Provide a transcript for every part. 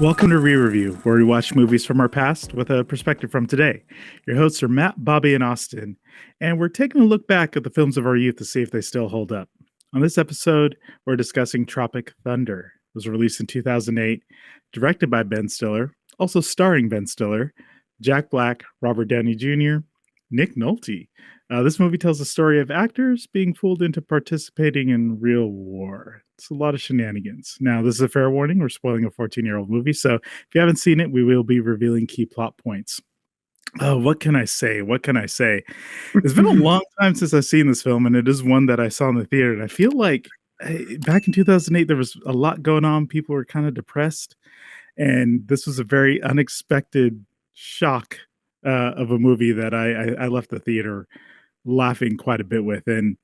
Welcome to ReReview, where we watch movies from our past with a perspective from today. Your hosts are Matt, Bobby, and Austin, and we're taking a look back at the films of our youth to see if they still hold up. On this episode, we're discussing Tropic Thunder. It was released in 2008, directed by Ben Stiller, also starring Ben Stiller, Jack Black, Robert Downey Jr., Nick Nolte. This movie tells the story of actors being fooled into participating in real war. It's a lot of shenanigans. Now, this is a fair warning. We're spoiling a 14-year-old movie, so if you haven't seen it, we will be revealing key plot points. Oh, what can I say? What can I say? It's been a long time since I've seen this film, and it is one that I saw in the theater. And I feel like back in 2008, there was a lot going on. People were kind of depressed, and this was a very unexpected shock of a movie that I left the theater laughing quite a bit with. And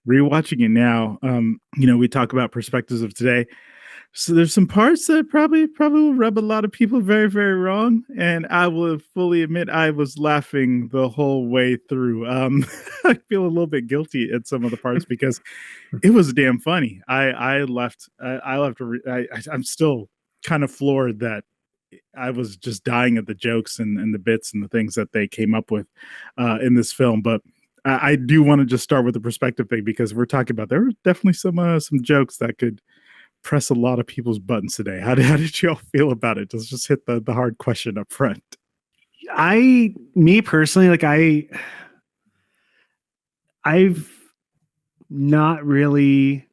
rewatching it now, we talk about perspectives of today. So there's some parts that probably will rub a lot of people very, very wrong. And I will fully admit I was laughing the whole way through. I feel a little bit guilty at some of the parts because it was damn funny. I'm still kind of floored that I was just dying at the jokes and the bits and the things that they came up with in this film. But I do want to just start with the perspective thing because we're talking about there were definitely some jokes that could press a lot of people's buttons today. How did you all feel about it? Let's just hit the hard question up front. Me personally, I've not really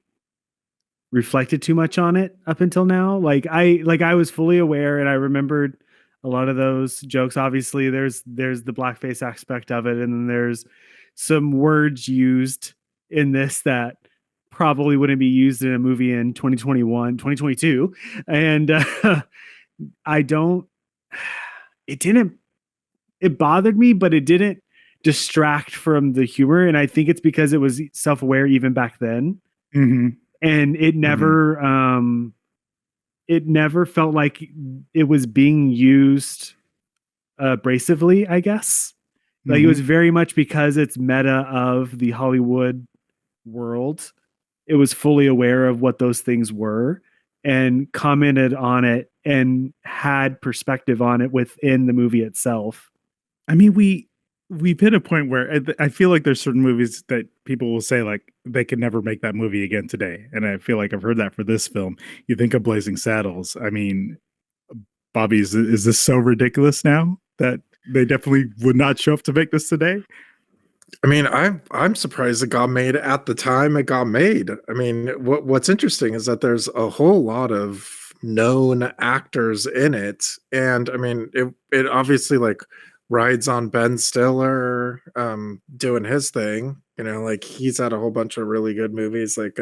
reflected too much on it up until now. I was fully aware and I remembered a lot of those jokes. Obviously there's the blackface aspect of it. And then there's some words used in this that probably wouldn't be used in a movie in 2022. And it bothered me, but it didn't distract from the humor. And I think it's because it was self-aware even back then. Mm-hmm. And it never felt like it was being used abrasively, I guess. It was very much because it's meta of the Hollywood world. It was fully aware of what those things were and commented on it and had perspective on it within the movie itself. I mean, we've hit a point where I feel like there's certain movies that people will say like they could never make that movie again today. And I feel like I've heard that for this film. You think of Blazing Saddles. I mean, Bobby, is this so ridiculous now that they definitely would not show up to make this today? I mean, I'm surprised it got made at the time it got made. I mean, what's interesting is that there's a whole lot of known actors in it, and I mean, it obviously like rides on Ben Stiller doing his thing. Like he's had a whole bunch of really good movies, like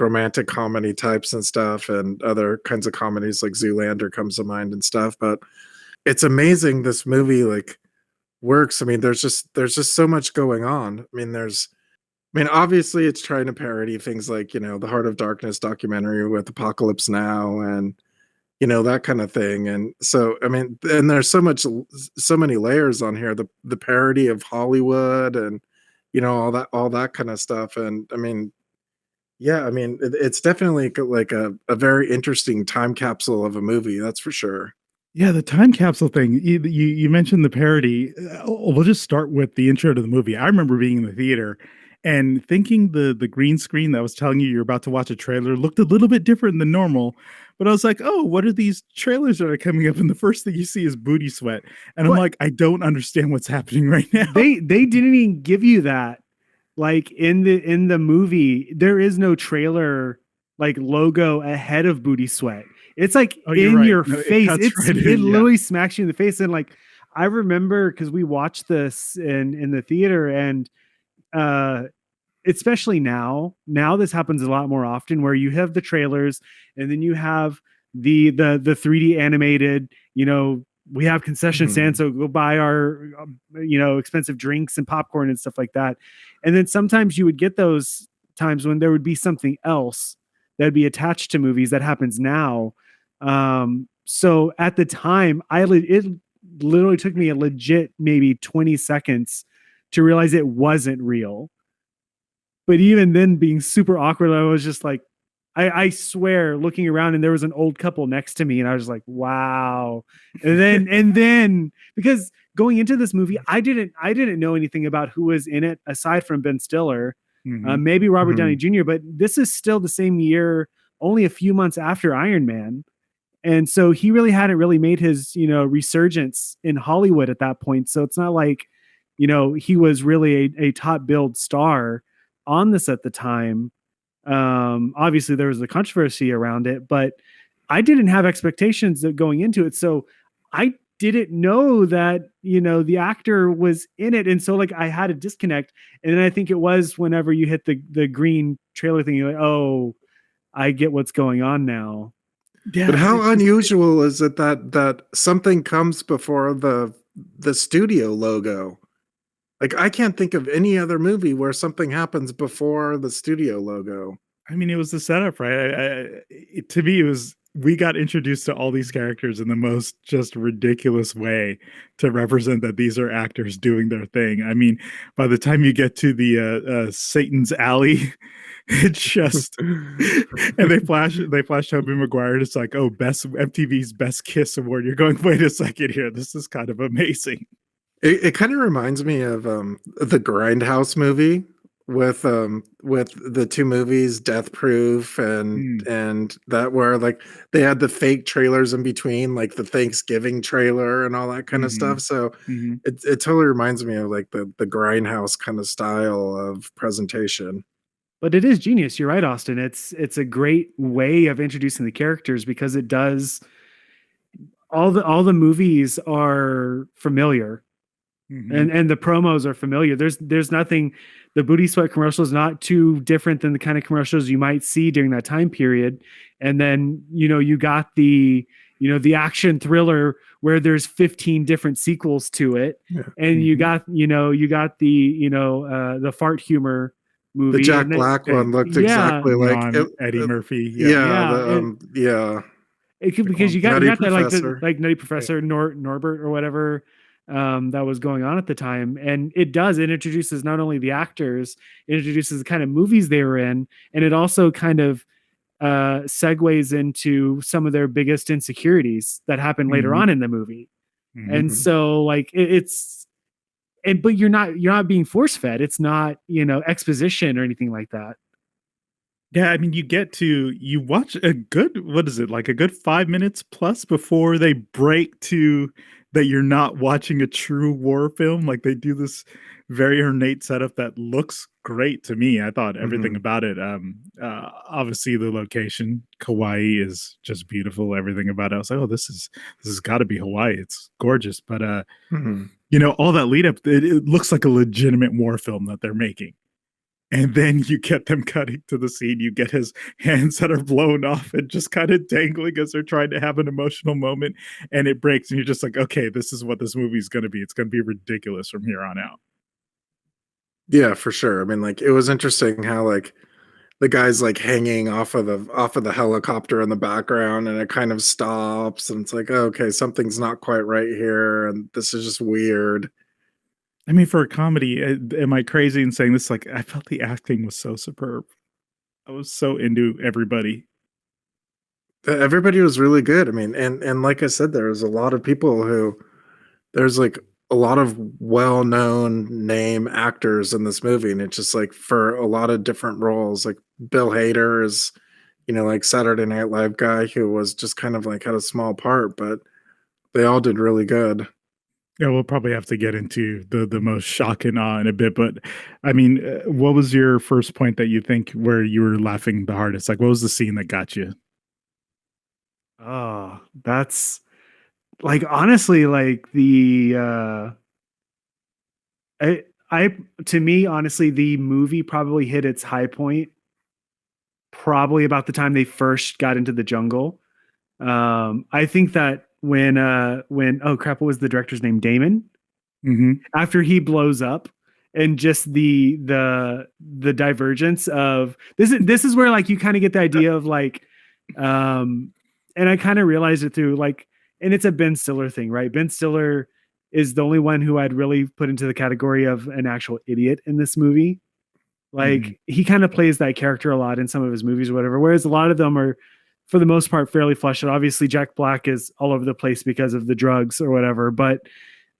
romantic comedy types and stuff, and other kinds of comedies like Zoolander comes to mind and stuff. But it's amazing this movie like works. I mean, there's just so much going on. Obviously it's trying to parody things like, the Heart of Darkness documentary with Apocalypse Now and, that kind of thing. And so, I mean, and there's so many layers on here, the parody of Hollywood and, all that kind of stuff. And I mean, yeah, I mean, it's definitely like a very interesting time capsule of a movie. That's for sure. Yeah, the time capsule thing. You mentioned the parody. We'll just start with the intro to the movie. I remember being in the theater and thinking the green screen that was telling you're about to watch a trailer looked a little bit different than normal. But I was like, oh, what are these trailers that are coming up? And the first thing you see is booty sweat. And I'm like, I don't understand what's happening right now. They didn't even give you that. Like in the movie, there is no trailer like logo ahead of booty sweat. It's like in your face. It literally smacks you in the face. And like, I remember because we watched this in the theater and especially now this happens a lot more often where you have the trailers and then you have the 3D animated, we have concession stand, so go buy our, expensive drinks and popcorn and stuff like that. And then sometimes you would get those times when there would be something else that'd be attached to movies. That happens now. So at the time, it literally took me a legit maybe 20 seconds to realize it wasn't real. But even then, being super awkward, I was just like, I swear, looking around, and there was an old couple next to me, and I was like, wow. And then because going into this movie, I didn't know anything about who was in it aside from Ben Stiller, maybe Robert Downey Jr., but this is still the same year, only a few months after Iron Man. And so he really hadn't really made his, resurgence in Hollywood at that point. So it's not like, he was really a top billed star on this at the time. Obviously there was the controversy around it, but I didn't have expectations of going into it. So I didn't know that, the actor was in it. And so like I had a disconnect. And then I think it was whenever you hit the green trailer thing, you're like, oh, I get what's going on now. Yeah, but how unusual is it that something comes before the studio logo? Like, I can't think of any other movie where something happens before the studio logo. I mean, it was the setup, right? To me, it was, we got introduced to all these characters in the most just ridiculous way to represent that these are actors doing their thing. I mean, by the time you get to the Satan's Alley, it's just, and they flash Tobey Maguire, and it's like, oh, MTV's Best Kiss Award. You're going, wait a second here, this is kind of amazing. It kind of reminds me of the Grindhouse movie with the two movies, Death Proof and that, where like they had the fake trailers in between, like the Thanksgiving trailer and all that kind of stuff. So it totally reminds me of like the Grindhouse kind of style of presentation. But it is genius. You're right, Austin. It's a great way of introducing the characters because it does, all the movies are familiar. And the promos are familiar. There's nothing, the Booty Sweat commercial is not too different than the kind of commercials you might see during that time period. And then, you got the action thriller where there's 15 different sequels to it. Yeah. And you got the fart humor movie. The Jack Black one looked exactly like Eddie Murphy. Because you got that like Nutty Professor Norbert or whatever that was going on at the time. And it introduces not only the actors, it introduces the kind of movies they were in, and it also kind of segues into some of their biggest insecurities that happen later on in the movie. And so like but you're not being force fed. It's not, exposition or anything like that. Yeah, I mean, you watch a good, what is it, like a good 5 minutes plus before they break to that you're not watching a true war film. Like they do this very ornate setup that looks great to me. I thought everything about it. Obviously the location, Kauai, is just beautiful. Everything about it, I was like, oh, this has got to be Hawaii. It's gorgeous. But all that lead up, it looks like a legitimate war film that they're making. And then you get them cutting to the scene. You get his hands that are blown off and just kind of dangling as they're trying to have an emotional moment. And it breaks. And you're just like, okay, this is what this movie is going to be. It's going to be ridiculous from here on out. Yeah, for sure. I mean, like, it was interesting how like the guy's like hanging off of the helicopter in the background, and it kind of stops. And it's like, oh, okay, something's not quite right here. And this is just weird. I mean, for a comedy, am I crazy in saying this? Like, I felt the acting was so superb. I was so into everybody. Everybody was really good. I mean, and like I said, there's a lot of people there's like a lot of well-known name actors in this movie, and it's just like for a lot of different roles. Like Bill Hader is, like Saturday Night Live guy who was just kind of like had a small part, but they all did really good. Yeah, we'll probably have to get into the most shock and awe in a bit. But I mean, what was your first point that you think where you were laughing the hardest? Like, what was the scene that got you? Oh, that's like, honestly, like to me, honestly, the movie probably hit its high point probably about the time they first got into the jungle. I think that when oh crap, what was the director's name? Damon. After he blows up, and just the divergence of this is where like you kind of get the idea of like, and I kind of realized it through like, and it's a Ben Stiller thing, right? Ben Stiller is the only one who I'd really put into the category of an actual idiot in this movie. Like he kind of plays that character a lot in some of his movies or whatever, whereas a lot of them are, for the most part, fairly fleshed out. Obviously, Jack Black is all over the place because of the drugs or whatever, but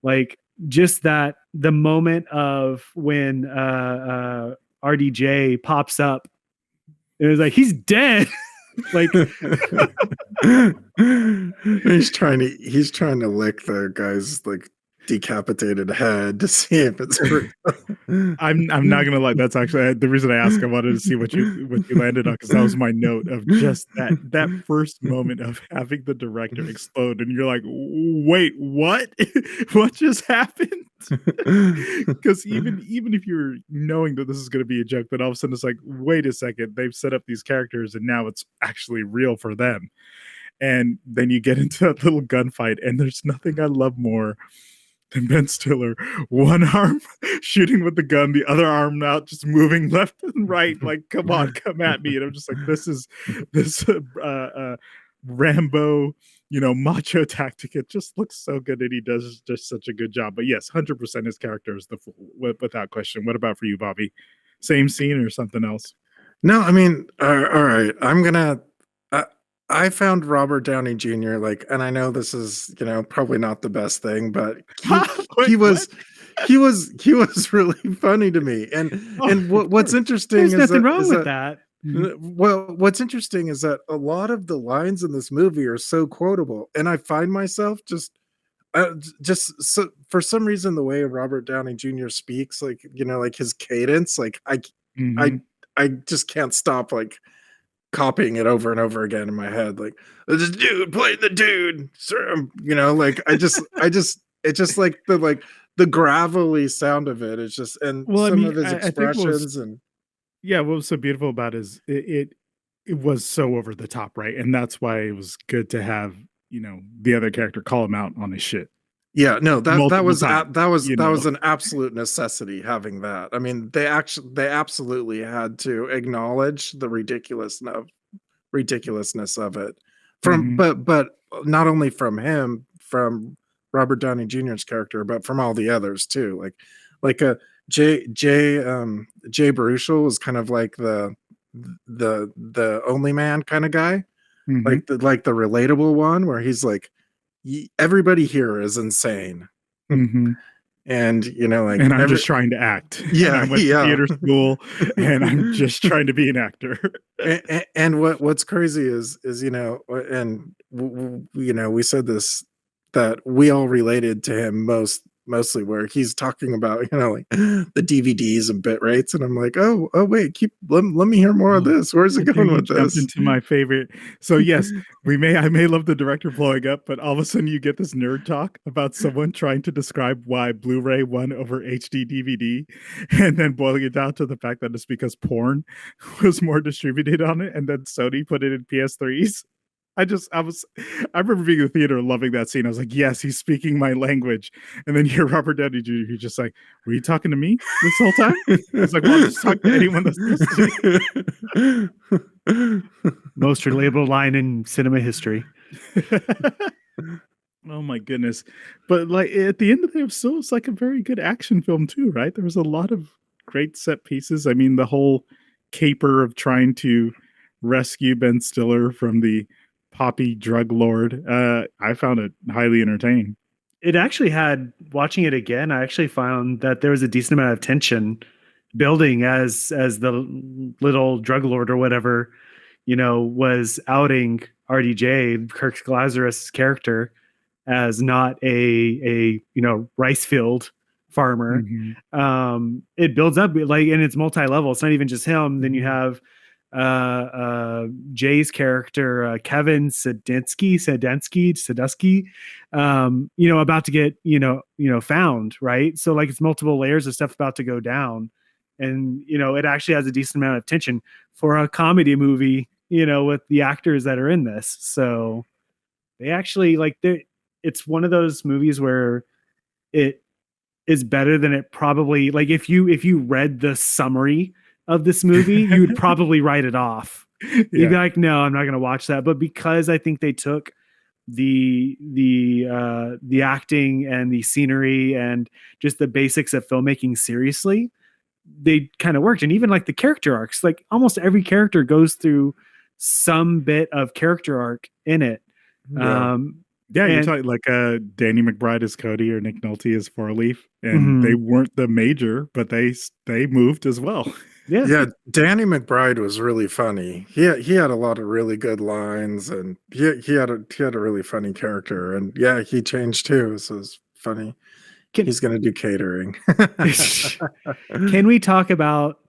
like just that the moment of when RDJ pops up, it was like he's dead. Like he's trying to lick the guy's like decapitated head to see if it's real. I'm not gonna lie. That's actually the reason I asked. I wanted to see what you landed on, because that was my note of just that first moment of having the director explode, and you're like, wait, what? What just happened? Because even if you're knowing that this is going to be a joke, but all of a sudden it's like, wait a second, they've set up these characters, and now it's actually real for them. And then you get into that little gunfight, and there's nothing I love more than Ben Stiller, one arm shooting with the gun, the other arm out, just moving left and right. Like, come on, come at me. And I'm just like, this Rambo, macho tactic. It just looks so good, and he does just such a good job. But yes, 100% his character is without question. What about for you, Bobby? Same scene or something else? No, I mean, all right. I found Robert Downey Jr. and I know this is, probably not the best thing, but he was really funny to me. And what's interesting there's is nothing wrong with that. Well, what's interesting is that a lot of the lines in this movie are so quotable, and I find myself for some reason, the way Robert Downey Jr. speaks, like his cadence, I just can't stop copying it over and over again in my head. Like, this dude played the dude, it's just like the gravelly sound of it. It's just, and some of his expressions what was so beautiful about it is it was so over the top, right? And that's why it was good to have, the other character call him out on his shit. Yeah, no, that was an absolute necessity, having that. I mean, they absolutely had to acknowledge the ridiculousness of it but not only from him, from Robert Downey Jr.'s character, but from all the others too. Jay Baruchel was kind of like the only man kind of guy, like the relatable one, where he's like, everybody here is insane. And and I'm just trying to act. Yeah, I went to theater school, and I'm just trying to be an actor. and what's crazy is and we said this, that we all related to him mostly, where he's talking about the DVDs and bit rates, and I'm like, oh wait, let me hear more of this. Where's it going with this? Into my favorite. So yes, I may love the director blowing up, but all of a sudden you get this nerd talk about someone trying to describe why Blu-ray won over HD DVD, and then boiling it down to the fact that it's because porn was more distributed on it, and then Sony put it in PS3s. I remember being in the theater loving that scene. I was like, yes, he's speaking my language. And then you're Robert Downey Jr. He's just like, were you talking to me this whole time? I was like, well, I'll just talk to anyone that's listening. Most relatable line in cinema history. Oh my goodness. But at the end of the day, it was like a very good action film too, right? There was a lot of great set pieces. I mean, the whole caper of trying to rescue Ben Stiller from the poppy drug lord, I found it highly entertaining. It actually had, watching it again, I actually found that there was a decent amount of tension building as the little drug lord or whatever, was outing RDJ, Kirk Lazarus' character, as not a rice field farmer. It builds up and it's multi-level. It's not even just him. Then you have Jay's character, Kevin Sadusky, about to get found, right? So it's multiple layers of stuff about to go down, and it actually has a decent amount of tension for a comedy movie, with the actors that are in this. So they actually it's one of those movies where it is better than it probably, if you read the summary of this movie, you would probably write it off. You'd be like, no, I'm not going to watch that. But because I think they took the acting and the scenery and just the basics of filmmaking seriously, they kind of worked. And even like the character arcs, like almost every character goes through some bit of character arc in it. Yeah. Yeah, you're And- talking like Danny McBride is Cody or Nick Nolte is Four Leaf, and they weren't the major, but they moved as well. Yeah, Danny McBride was really funny. He had a lot of really good lines, and he had a really funny character, and yeah, he changed too. So it's funny. He's gonna do catering. Can we talk about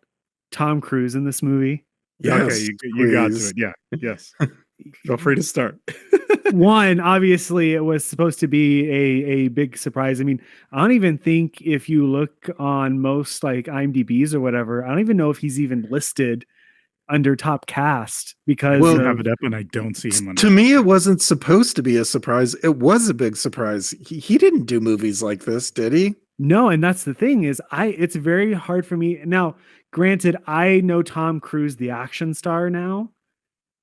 Tom Cruise in this movie? Yes, Okay, you got to please. it. Yeah, yes. Feel free to start. One, obviously, it was supposed to be a big surprise. I mean, I don't even think if you look on most like IMDb's or whatever, I don't even know if he's even listed under top cast because Well, I have it up and I don't see him on To me, it wasn't supposed to be a surprise. It was a big surprise. He didn't do movies like this, did he? No, and that's the thing is it's very hard for me. Now, granted, I know Tom Cruise, the action star now.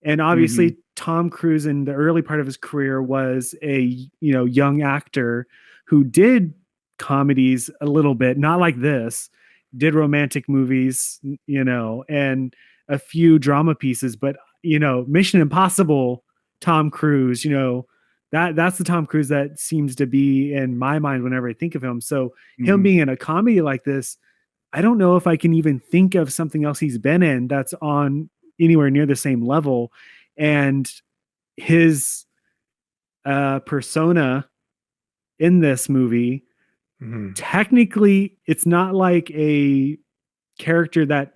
And obviously Tom Cruise in the early part of his career was a, young actor who did comedies a little bit, not like this, did romantic movies, and a few drama pieces, but Mission Impossible, Tom Cruise, that's the Tom Cruise that seems to be in my mind whenever I think of him. So him being in a comedy like this, I don't know if I can even think of something else he's been in that's on anywhere near the same level. And his persona in this movie, technically it's not like a character that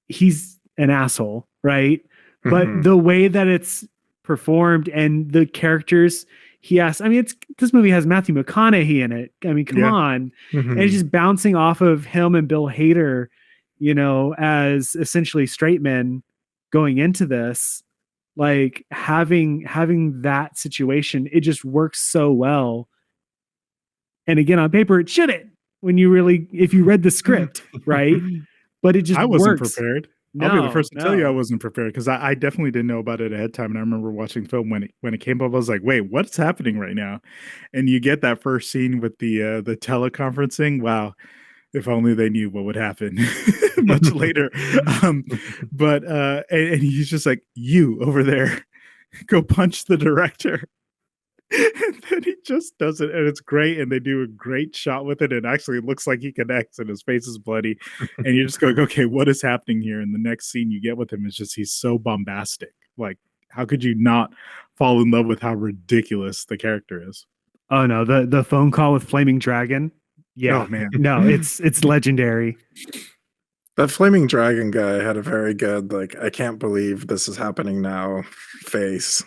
he's an asshole, right? But the way that it's performed and the characters he has, I mean, this movie has Matthew McConaughey in it. I mean, come on. And it's just bouncing off of him and Bill Hader, as essentially straight men going into this, like having that situation, it just works so well. And again, on paper, it shouldn't when you really, if you read the script, right? But it just I wasn't works. prepared. I'll be the first to tell you I wasn't prepared because I definitely didn't know about it ahead of time. And I remember watching the film when it came up, I was like, wait, what's happening right now? And you get that first scene with the teleconferencing. Wow. If only they knew what would happen much later. But and he's just like, you over there, go punch the director. And then he just does it, and it's great. And they do a great shot with it. And actually, it looks like he connects, and his face is bloody. And you're just going, okay, what is happening here? And the next scene you get with him is just he's so bombastic. Like, how could you not fall in love with how ridiculous the character is? Oh no, the phone call with Flaming Dragon. Yeah, oh, man. No, it's legendary. That Flaming Dragon guy had a very good, like, I can't believe this is happening now face.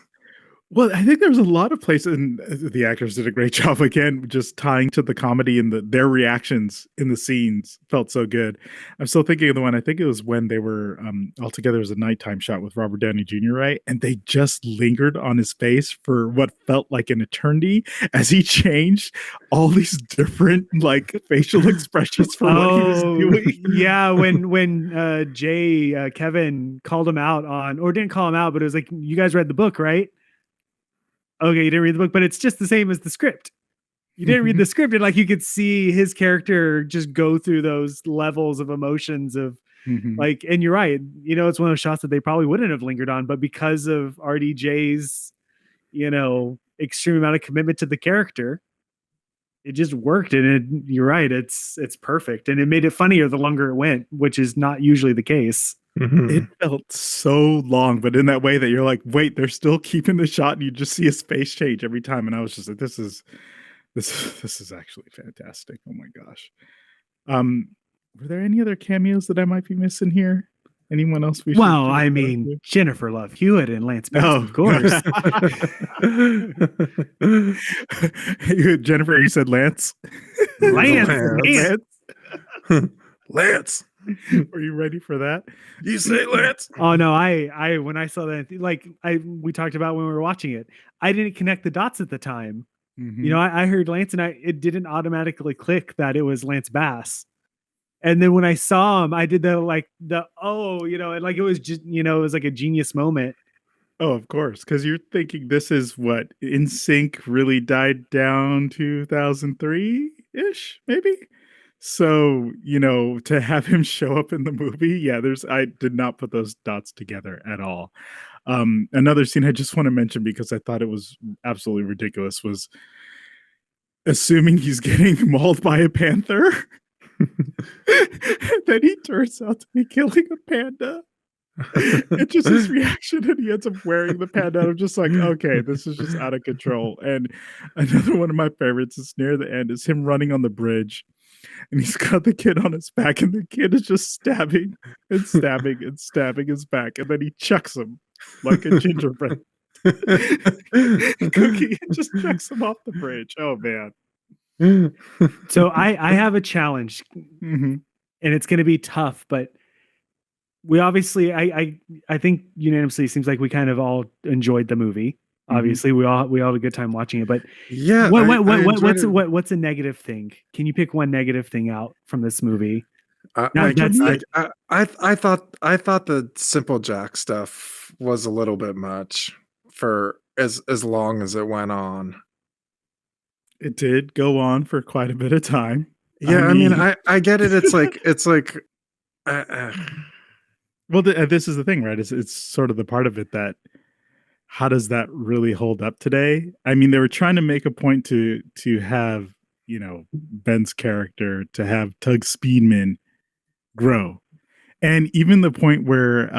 Well, I think there was a lot of places, and the actors did a great job again, just tying to the comedy and their reactions in the scenes felt so good. I'm still thinking of the one, I think it was when they were all together as a nighttime shot with Robert Downey Jr., right? And they just lingered on his face for what felt like an eternity as he changed all these different like facial expressions for what he was doing. Yeah, when Kevin called him out on, or didn't call him out, but it was like, you guys read the book, right? Okay, you didn't read the book, but it's just the same as the script. You didn't read the script, and like you could see his character just go through those levels of emotions of like, and you're right. It's one of those shots that they probably wouldn't have lingered on, but because of RDJ's, extreme amount of commitment to the character, it just worked. And you're right. It's perfect. And it made it funnier the longer it went, which is not usually the case. It felt so long, but in that way that you're like, wait, they're still keeping the shot, and you just see his face change every time. And I was just like, this is actually fantastic. Oh my gosh. Were there any other cameos that I might be missing here? Anyone else? Well, I mean, Jennifer Love Hewitt and Lance Bass, of course. Jennifer, you said Lance. Lance. Lance. Were you ready for that? You say Lance? Oh no, I when I saw that, like we talked about when we were watching it, I didn't connect the dots at the time. I heard Lance and it didn't automatically click that it was Lance Bass. And then when I saw him, I did and like it was just, it was like a genius moment. Oh, of course. Because you're thinking this is what NSYNC really died down 2003-ish, maybe? So, to have him show up in the movie, yeah, I did not put those dots together at all. Another scene I just want to mention because I thought it was absolutely ridiculous was assuming he's getting mauled by a panther. Then he turns out to be killing a panda. It's just his reaction, and he ends up wearing the panda. I'm just like, okay, this is just out of control. And another one of my favorites is near the end is him running on the bridge, and he's got the kid on his back, and the kid is just stabbing and stabbing and stabbing his back, and then he chucks him like a gingerbread cookie and just chucks him off the bridge. Oh man. So I have a challenge, and it's going to be tough, but we obviously, I think unanimously seems like we kind of all enjoyed the movie. Obviously, we all had a good time watching it. But yeah, what's a negative thing? Can you pick one negative thing out from this movie? I thought the Simple Jack stuff was a little bit much for as long as it went on. It did go on for quite a bit of time. Yeah, I mean, I get it. It's like. Well, this is the thing, right? It's sort of the part of it that how does that really hold up today? I mean, they were trying to make a point to have, Ben's character, to have Tug Speedman grow. And even the point where,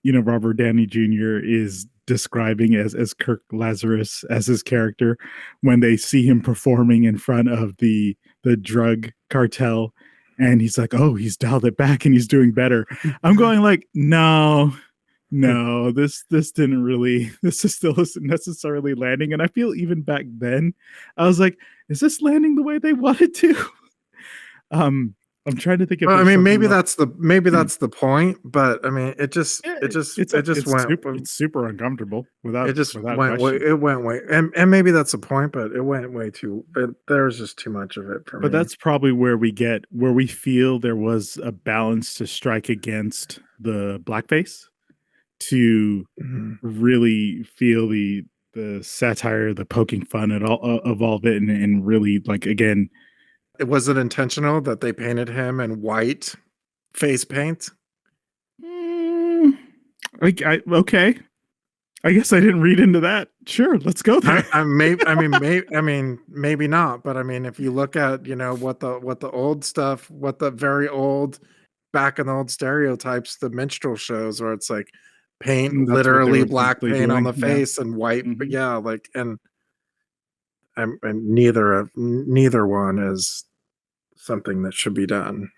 Robert Downey Jr. is describing as Kirk Lazarus as his character when they see him performing in front of the drug cartel. And he's like, oh, he's dialed it back and he's doing better. I'm going like, no, this didn't really, this is still isn't necessarily landing. And I feel even back then, I was like, is this landing the way they wanted to? I'm trying to think of. Well, I mean, maybe that's the point, but I mean, it just went. It's super uncomfortable without. It just without went way. It went way, and maybe that's the point, but it went way too. There was just too much of it for me. But that's probably where we feel there was a balance to strike against the blackface, to really feel the satire, the poking fun at all of all of it, and really like again. Was it intentional that they painted him in white face paint? Okay. I guess I didn't read into that. Sure, let's go there. Maybe not. But I mean, if you look at what the old stuff, what the very old back in the old stereotypes, the minstrel shows where it's like paint literally black paint on the face and white. But yeah, like and neither one is something that should be done.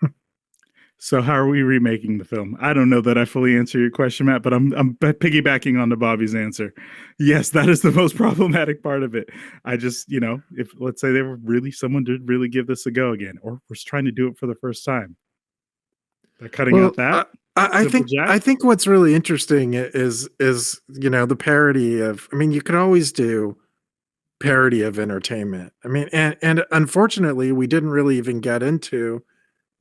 So how are we remaking the film? I don't know that I fully answer your question, Matt, but I'm piggybacking on to Bobby's answer. Yes, that is the most problematic part of it. I just, if let's say someone did really give this a go again, or was trying to do it for the first time, they're cutting out that. I think what's really interesting is the parody of. I mean, you could always do parody of entertainment. I mean, and unfortunately, we didn't really even get into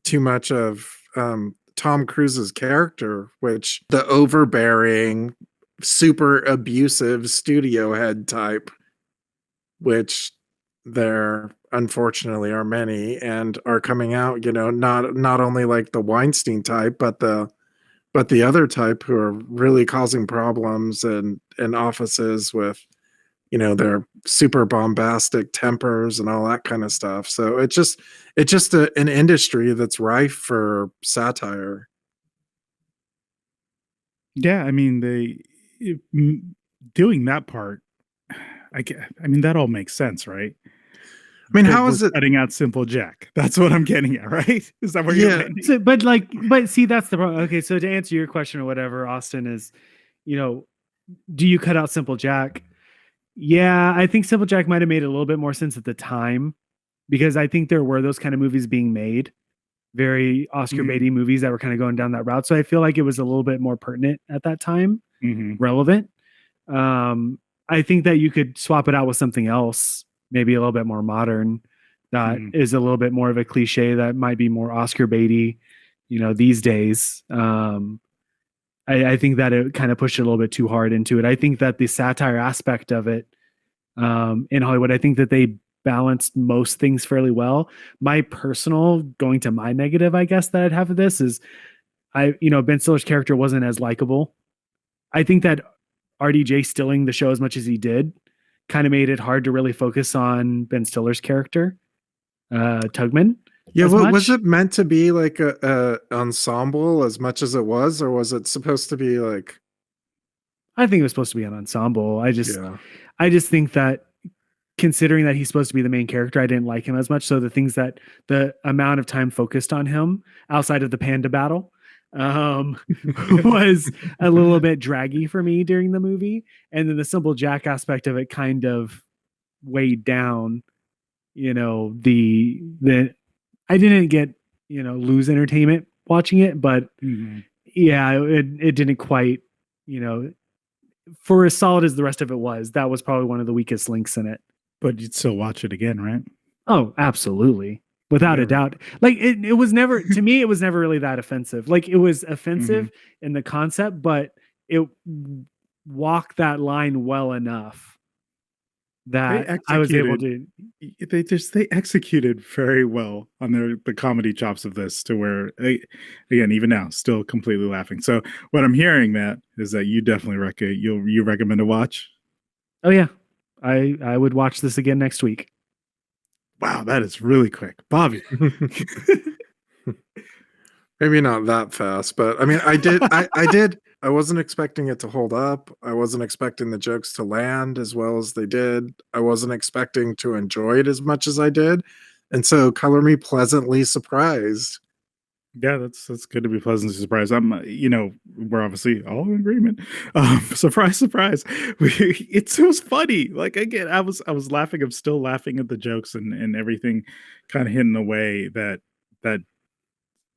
too much of Tom Cruise's character, which the overbearing, super abusive studio head type, which there unfortunately are many and are coming out. Not only like the Weinstein type, but the other type who are really causing problems in offices with. Their super bombastic tempers and all that kind of stuff. So it's just an industry that's rife for satire. Yeah, I mean, doing that part, I mean, that all makes sense, right? I mean, how is it cutting out Simple Jack? That's what I'm getting at, right? Is that where you're landing? So, but see, that's the problem. Okay, so to answer your question or whatever, Austin, is, do you cut out Simple Jack? Yeah, I think Simple Jack might have made a little bit more sense at the time, because I think there were those kind of movies being made, very Oscar baity movies that were kind of going down that route. So I feel like it was a little bit more pertinent at that time, relevant. I think that you could swap it out with something else, maybe a little bit more modern, that is a little bit more of a cliche that might be more Oscar baity, these days. I think that it kind of pushed a little bit too hard into it. I think that the satire aspect of it in Hollywood, I think that they balanced most things fairly well. My personal, going to my negative, I guess, that I'd have for this is Ben Stiller's character wasn't as likable. I think that RDJ stilling the show as much as he did kind of made it hard to really focus on Ben Stiller's character, Tugman. Yeah, was it meant to be like a ensemble as much as it was, or was it supposed to be like? I think it was supposed to be an ensemble. I just think that considering that he's supposed to be the main character, I didn't like him as much. So the amount of time focused on him outside of the panda battle was a little bit draggy for me during the movie. And then the Simple Jack aspect of it kind of weighed down, I didn't get, lose entertainment watching it, but yeah, it didn't quite, for as solid as the rest of it was, that was probably one of the weakest links in it. But you'd still watch it again, right? Oh, absolutely. Without a doubt. Like it was never, to me, it was never really that offensive. Like it was offensive in the concept, but it walked that line well enough that I was able to. They executed very well on the comedy chops of this, to where, again, even now, still completely laughing. So what I'm hearing, Matt, is that you definitely you recommend a watch. Oh yeah, I would watch this again next week. Wow, that is really quick, Bobby. Maybe not that fast, but I mean, I did. I wasn't expecting it to hold up. I wasn't expecting the jokes to land as well as they did. I wasn't expecting to enjoy it as much as I did. And so color me pleasantly surprised. Yeah, that's good to be pleasantly surprised. I'm, we're obviously all in agreement. Surprise, surprise. It was funny. Like, again, I was laughing. I'm still laughing at the jokes and everything kind of hidden away that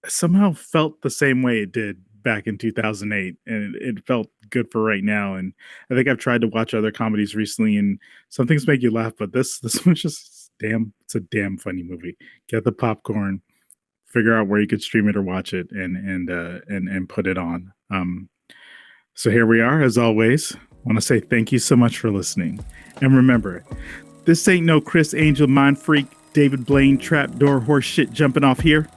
somehow felt the same way it did back in 2008, and it felt good for right now. And I think I've tried to watch other comedies recently, and some things make you laugh, but this one's just it's a damn funny movie. Get the popcorn, figure out where you could stream it or watch it, and put it on. So here we are, as always. I want to say thank you so much for listening, and remember, this ain't no Chris Angel mind freak David Blaine trapdoor horse shit jumping off here.